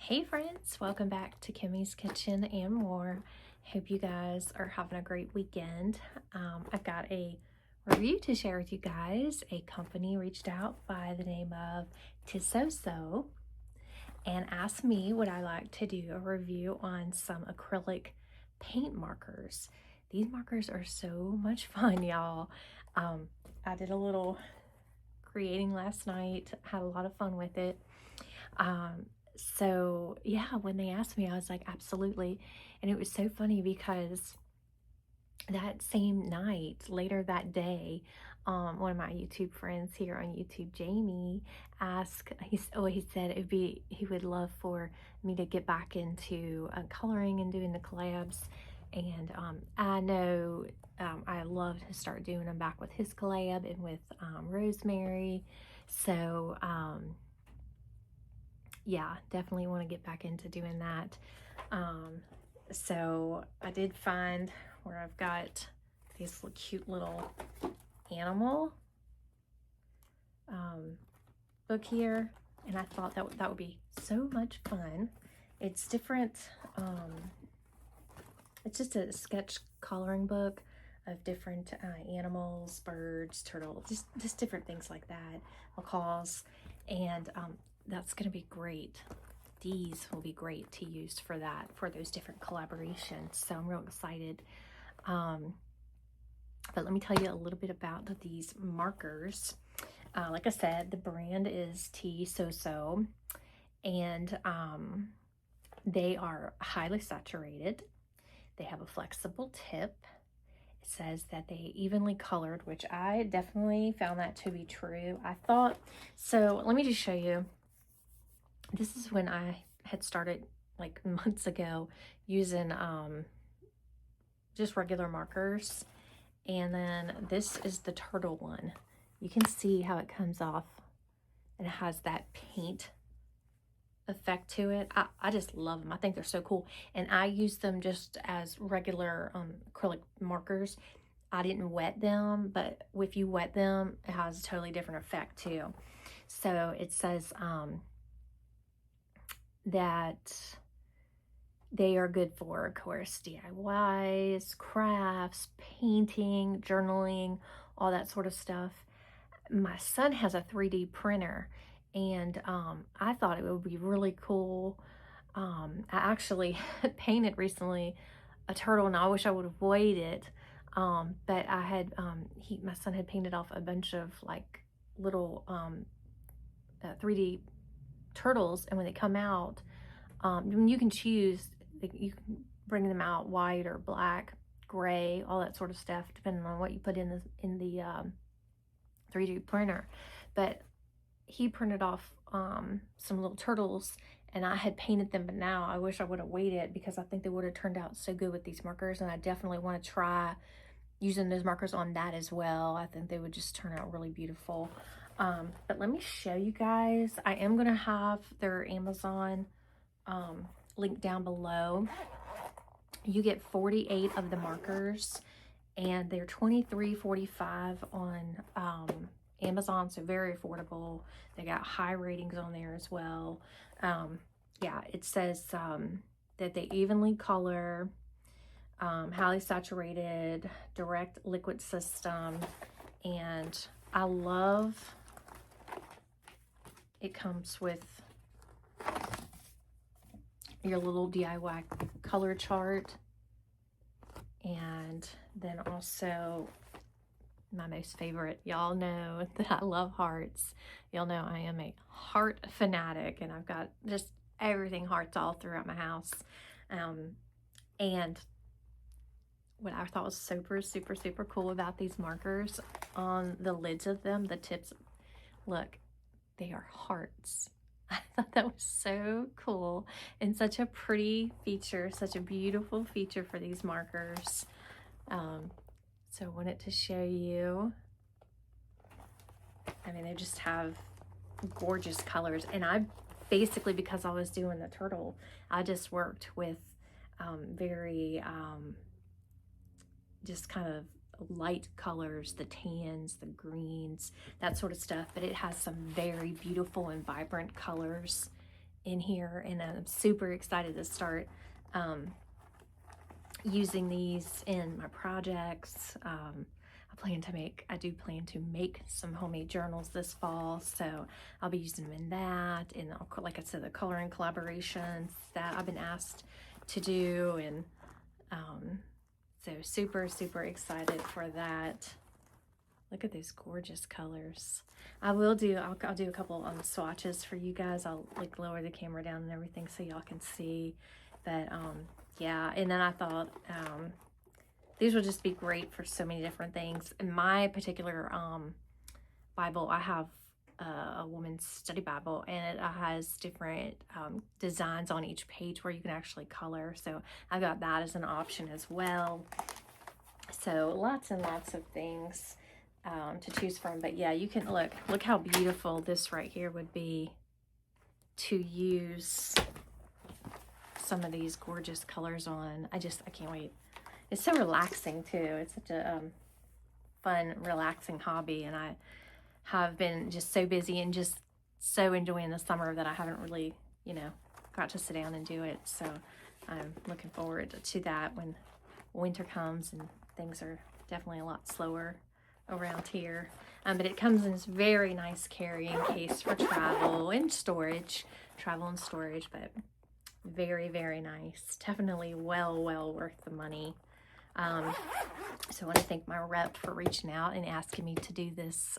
Hey friends, welcome back to Kimmy's Kitchen and more. Hope you guys are having a great weekend. I've got a review to share with you guys. A company reached out by the name of TISOSO and asked me would I like to do a review on some acrylic paint markers. These markers are so much fun, y'all. I did a little creating last night, had a lot of fun with it. So yeah, when they asked me, I was like, absolutely. And it was so funny because that same night, later that day, one of my YouTube friends here on YouTube, Jamie, asked, he said he would love for me to get back into coloring and doing the collabs. And I know I love to start doing them back with his collab and with Rosemary. So, yeah, definitely want to get back into doing that. So I did find where I've got these cute little animal book here, and I thought that would be so much fun. It's different. It's just a sketch coloring book of different animals, birds, turtles, just different things like that, macaws, and that's going to be great. These will be great to use for that, for those different collaborations. So I'm real excited. But let me tell you a little bit about these markers. Like I said, the brand is TISOSO, and they are highly saturated. They have a flexible tip. It says that they evenly colored, which I definitely found that to be true. I thought, so let me just show you. This is when I had started like months ago using just regular markers. And then this is the turtle one. You can see how it comes off and it has that paint effect to it. I just love them. I think they're so cool. And I use them just as regular acrylic markers. I didn't wet them, but if you wet them, it has a totally different effect too. So it says that they are good for, of course, DIYs, crafts, painting, journaling, all that sort of stuff. My son has a 3D printer, and I thought it would be really cool. I actually painted recently a turtle, and I wish I would have waited. But I had, my son had painted off a bunch of like little 3D turtles, and when they come out, you can choose, you can bring them out white or black, gray, all that sort of stuff, depending on what you put in the 3D printer. But he printed off some little turtles, and I had painted them, but now I wish I would have waited because I think they would have turned out so good with these markers, and I definitely want to try using those markers on that as well. I think they would just turn out really beautiful. But let me show you guys. I am going to have their Amazon link down below. You get 48 of the markers, and they're $23.45 on Amazon, so very affordable. They got high ratings on there as well. Yeah, it says that they evenly color, highly saturated, direct liquid system, and I love it comes with your little DIY color chart, and then also my most favorite, y'all know that I love hearts. Y'all know I am a heart fanatic, and I've got just everything hearts all throughout my house. And what I thought was super, super, super cool about these markers, on the lids of them, the tips, look, they are hearts. I thought that was so cool and such a pretty feature, such a beautiful feature for these markers. So I wanted to show you. I mean, they just have gorgeous colors. And I basically, because I was doing the turtle, I just worked with very just kind of light colors, the tans, the greens, that sort of stuff. But it has some very beautiful and vibrant colors in here, and I'm super excited to start using these in my projects. I do plan to make some homemade journals this fall, so I'll be using them in that, and like I said, the coloring collaborations that I've been asked to do, and so super excited for that. Look at those gorgeous colors. I'll do a couple swatches for you guys. I'll like lower the camera down and everything so y'all can see. But yeah, and then I thought these will just be great for so many different things. In my particular Bible, I have a woman's study Bible, and it has different designs on each page where you can actually color. So I got that as an option as well. So lots and lots of things to choose from. But yeah, you can look how beautiful this right here would be to use some of these gorgeous colors on. I can't wait. It's so relaxing too. It's such a fun, relaxing hobby, and I have been just so busy and just so enjoying the summer that I haven't really, got to sit down and do it. So I'm looking forward to that when winter comes and things are definitely a lot slower around here. But it comes in this very nice carrying case for travel and storage, but very nice. Definitely well worth the money. So I want to thank my rep for reaching out and asking me to do this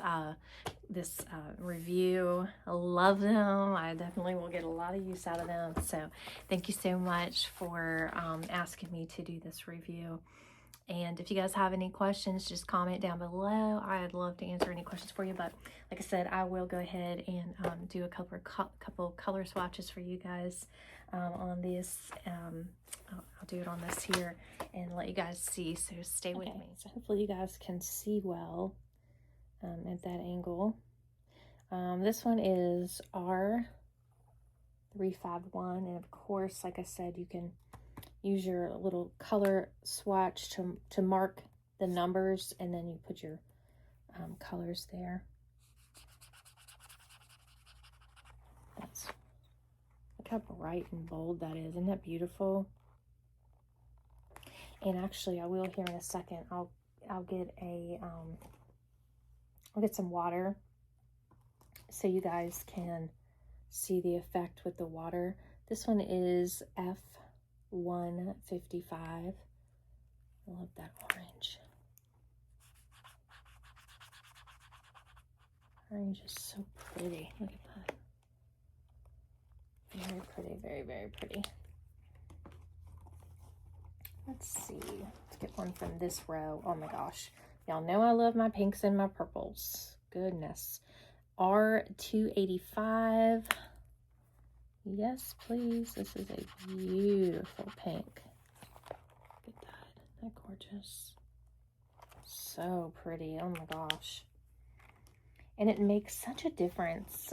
review. I love them. I definitely will get a lot of use out of them. So thank you so much for asking me to do this review. And if you guys have any questions, just comment down below. I'd love to answer any questions for you. But like I said, I will go ahead and do a couple color swatches for you guys on this. I'll do it on this here and let you guys see. So stay with me. So hopefully you guys can see well at that angle. This one is R351, and of course, like I said, you can use your little color swatch to mark the numbers, and then you put your colors there. Look how bright and bold that is. Isn't that beautiful? And actually, I will here in a second. I'll get I'll get some water so you guys can see the effect with the water. This one is F155. I love that orange. Orange is so pretty. Look at that. Very pretty, very pretty. Let's see. Let's get one from this row. Oh my gosh. Y'all know I love my pinks and my purples. Goodness. R285. Yes, please. This is a beautiful pink. Look at that. Isn't that gorgeous? So pretty. Oh my gosh. And it makes such a difference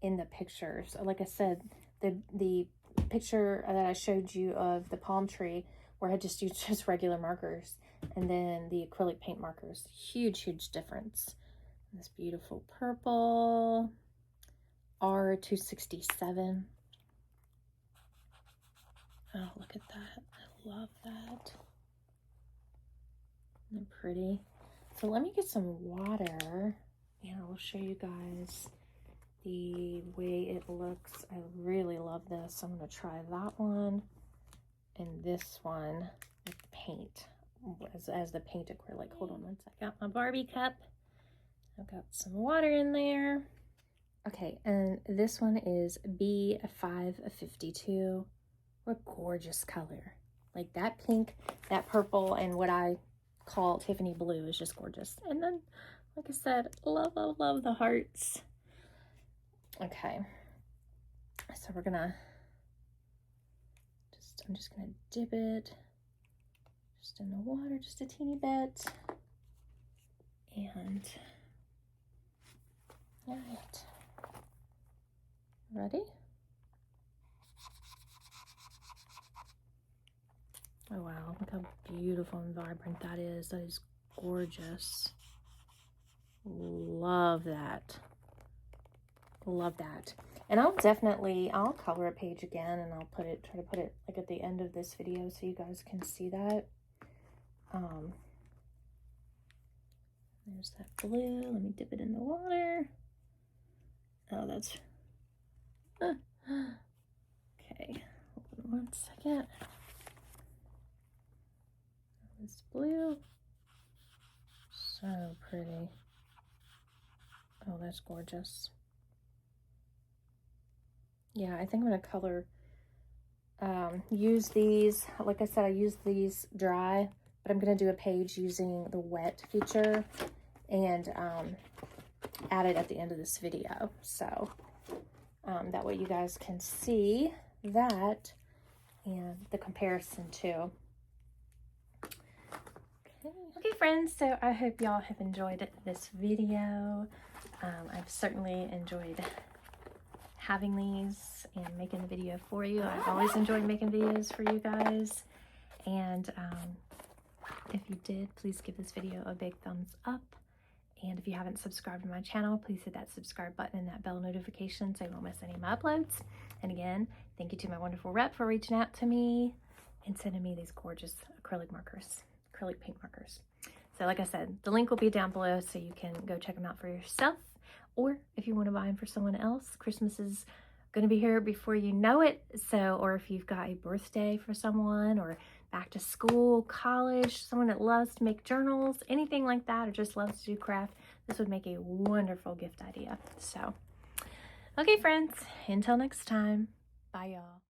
in the pictures. Like I said, the picture that I showed you of the palm tree, where I just used just regular markers, and then the acrylic paint markers, huge difference. This beautiful purple, R267. Oh, look at that. I love that. Isn't it pretty? So let me get some water and I will show you guys the way it looks. I really love this. I'm going to try that one and this one with paint as the paint acrylic. Hold on one sec. I got my Barbie cup. I've got some water in there. Okay, and this one is B552. What a gorgeous color. Like that pink, that purple, and what I call Tiffany blue is just gorgeous. And then, like I said, love the hearts. Okay, so we're gonna I'm just gonna dip it just in the water just a teeny bit. And all right, ready? Oh wow, look how beautiful and vibrant that is. That is gorgeous. Love that. Love that. And I'll color a page again, and I'll try to put it like at the end of this video so you guys can see that. There's that blue. Let me dip it in the water. Oh, that's... okay, hold on 1 second. This blue. So pretty. Oh, that's gorgeous. Yeah, I think I'm going to color, use these, like I said, I use these dry, but I'm going to do a page using the wet feature and add it at the end of this video. So that way you guys can see that and the comparison too. Okay, friends, so I hope y'all have enjoyed this video. I've certainly enjoyed having these and making the video for you. I've always enjoyed making videos for you guys. And if you did, please give this video a big thumbs up. And if you haven't subscribed to my channel, please hit that subscribe button and that bell notification so you won't miss any of my uploads. And again, thank you to my wonderful rep for reaching out to me and sending me these gorgeous acrylic paint markers. So like I said, the link will be down below so you can go check them out for yourself. Or if you want to buy them for someone else, Christmas is going to be here before you know it. So, or if you've got a birthday for someone, or back to school, college, someone that loves to make journals, anything like that, or just loves to do craft, this would make a wonderful gift idea. So, okay, friends, until next time, bye y'all.